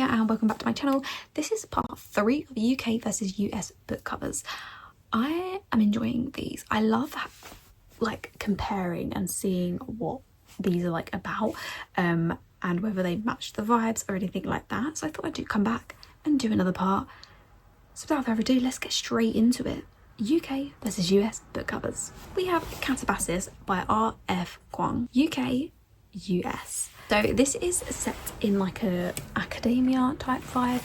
and welcome back to my channel. This is part 3 of UK versus US book covers. I am enjoying these. I love like comparing and seeing what these are like about and whether they match the vibes or anything like that. So I thought I'd come back and do another part. So without further ado, let's get straight into it. UK versus US book covers. We have Catabasis by R.F. Kuang. UK, US. So this is set in like a academia type vibe.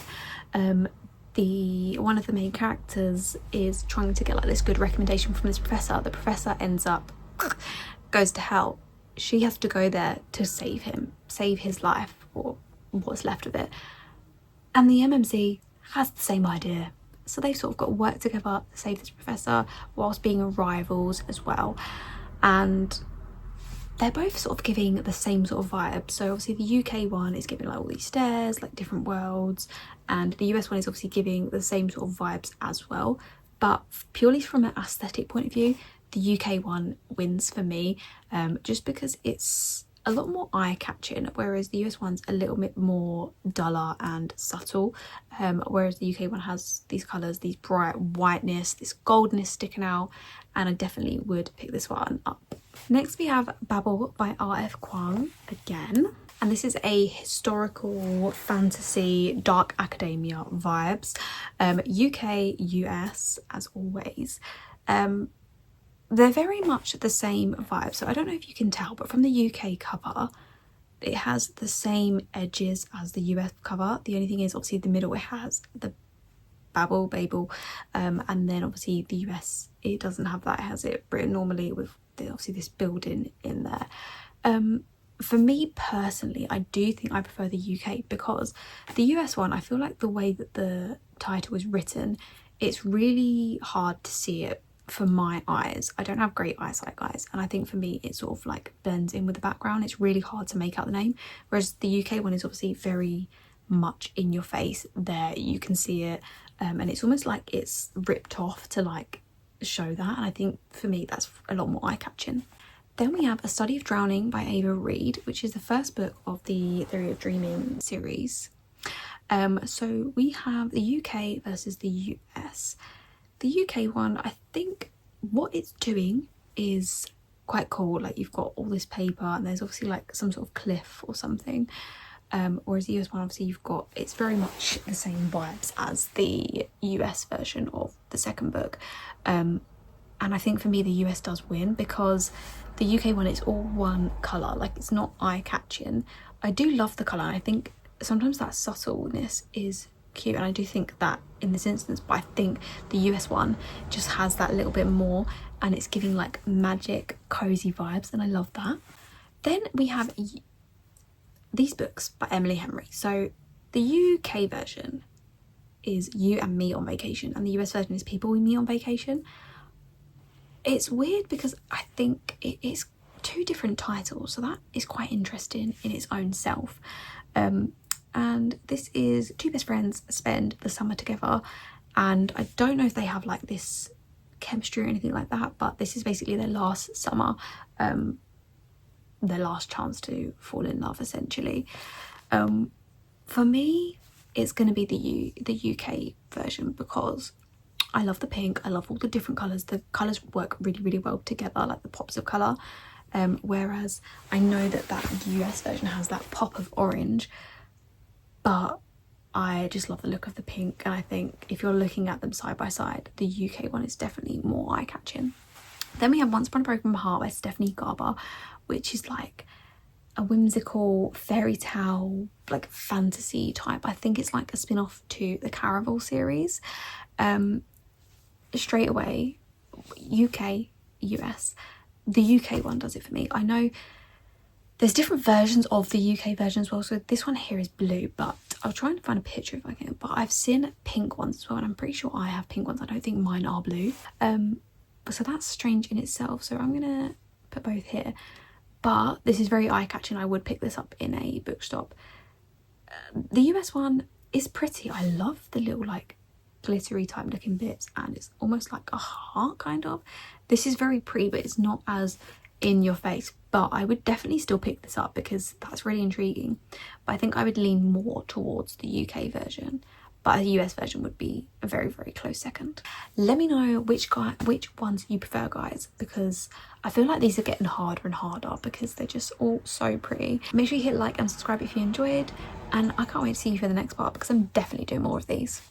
One of the main characters is trying to get like this good recommendation from this professor. The professor ends up goes to hell. She has to go there to save him, save his life or what's left of it. And the MMC has the same idea. So they've sort of got to work together to save this professor whilst being rivals as well. And they're both sort of giving the same sort of vibe. So obviously the UK one is giving like all these stairs, like different worlds, and the US one is obviously giving the same sort of vibes as well. But purely from an aesthetic point of view, the UK one wins for me, just because it's a lot more eye-catching, whereas the US one's a little bit more duller and subtle, whereas the UK one has these colours, these bright whiteness, this goldness sticking out, and I definitely would pick this one up. Next we have Babel by R.F. Kuang again, and this is a historical fantasy dark academia vibes. UK, US as always. They're very much the same vibe, so I don't know if you can tell, but from the UK cover it has the same edges as the US cover. The only thing is obviously the middle it has the Babel, and then obviously the US it doesn't have that. It has it written normally with obviously this building in there. For me personally, I do think I prefer the UK, because the US one, I feel like the way that the title is written, it's really hard to see it for my eyes. I don't have great eyesight, guys, and I think for me it sort of like blends in with the background. It's really hard to make out the name, whereas the UK one is obviously very much in your face. There you can see it, and it's almost like it's ripped off to like show that, and I think for me that's a lot more eye-catching. Then we have A Study of Drowning by Ava Reid, which is the first book of the Theory of Dreaming series. So we have the UK versus the US. The UK one, I think what it's doing is quite cool. Like you've got all this paper and there's obviously like some sort of cliff or something, whereas the US one, obviously you've got, it's very much the same vibes as the US version of the second book, and I think for me the US does win, because the UK one, it's all one colour, like it's not eye-catching. I do love the colour, and I think sometimes that subtleness is cute, and I do think that in this instance, but I think the US one just has that little bit more, and it's giving like magic cozy vibes, and I love that. Then we have these books by Emily Henry. So the UK version is You and Me on Vacation, and the US version is People with Me on Vacation. It's weird because I think it is two different titles, so that is quite interesting in its own self. And this is two best friends spend the summer together, and I don't know if they have like this chemistry or anything like that, but this is basically their last summer, their last chance to fall in love essentially. For me it's going to be the UK version, because I love the pink, I love all the different colours. The colours work really well together, like the pops of colour, whereas I know that US version has that pop of orange, but I just love the look of the pink, and I think if you're looking at them side by side, the UK one is definitely more eye-catching. Then we have Once Upon a Broken Heart by Stephanie Garber, which is like a whimsical fairy tale, like fantasy type. I think it's like a spin-off to the Caraval series. Straight away, UK, US. The UK one does it for me. I know there's different versions of the UK version as well, so this one here is blue, but I'll try and find a picture if I can, but I've seen pink ones as well, and I'm pretty sure I have pink ones. I don't think mine are blue, so that's strange in itself, so I'm gonna put both here. But this is very eye-catching. I would pick this up in a bookstop. The US one is pretty. I love the little like glittery type looking bits, and it's almost like a heart kind of. This is very pretty, but it's not as in your face, but I would definitely still pick this up because that's really intriguing. But I think I would lean more towards the UK version, but a US version would be a very, very close second. Let me know which ones you prefer, guys, because I feel like these are getting harder and harder because they're just all so pretty. Make sure you hit like and subscribe if you enjoyed, and I can't wait to see you for the next part because I'm definitely doing more of these.